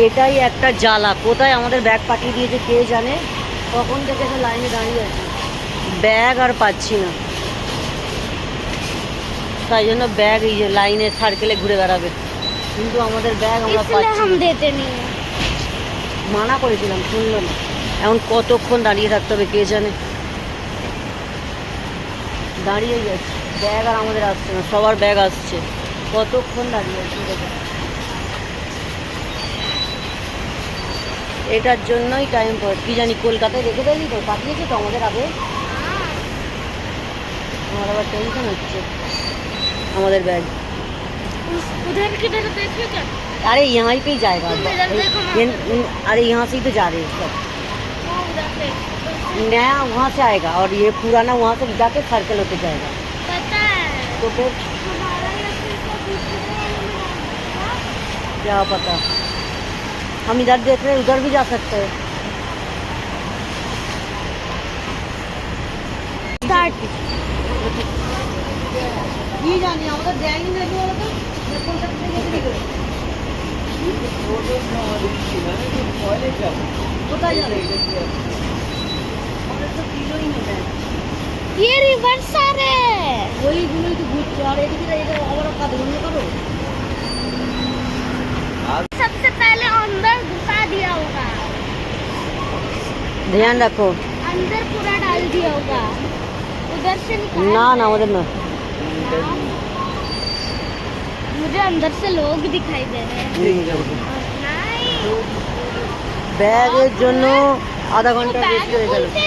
এটাই একটা জ্বালা, কোথায় আমাদের ব্যাগ পাঠিয়ে দিয়েছে কে জানে, কখন থেকে তো লাইনে দাঁড়িয়ে আছে, ব্যাগ আর পাচ্ছি না। তাই জন্য ব্যাগ এই যে লাইনে সার্কেলে ঘুরে বেড়াবে, কিন্তু আমাদের ব্যাগ আমরা পাচ্ছি না। মানা করেছিলাম, শুনলো না। এখন কতক্ষণ দাঁড়িয়ে থাকতে হবে কে জানে, দাঁড়িয়ে যাচ্ছে ব্যাগ আর আমাদের আসছে না, সবার ব্যাগ আসছে, কতক্ষণ দাঁড়িয়ে আছি দেখো। এটার জন্যই টাইম পড়ে, কি জানি কলকাতায় রেখে দেয়নি তো, পাঠিয়েছে তো আমাদের আগে। আমার আবার টেনশন হচ্ছে আমাদের बैग। उधर किधर देखिए क्या? अरे यहाँ ही पे ही जाएगा, अरे यहाँ से ही तो जा रहे हैं सब, नया वहाँ से आएगा और ये पुराना वहाँ से जाके सर्कल होते जाएगा। पता है तो फिर हमारा क्या पता, हम इधर देख रहे हैं, उधर भी जा सकते हैं। ये जानिए আমাদের দেয়নি নাকি বলো তো, কলকাতা থেকে বিক্রি করে কোথায় যাবে, আমাদের তো কিলোই নেবে, ये रिवर्स आ रहे हैं। ওইগুলোই তো ঘুরছে, আর এদিকে এটা আবার কাজ বন্ধ করো। सबसे पहले अंदर घुसा दिया होगा, ध्यान रखो, अंदर पूरा डाल दिया होगा, उधर से निकाल না না আমাদের না। मुझे अंदर से लोग दिखाई दे रहे हैं। नहीं ব্যাগের জন্য আধা ঘন্টা बैग বেশি হয়ে গেল। खोलते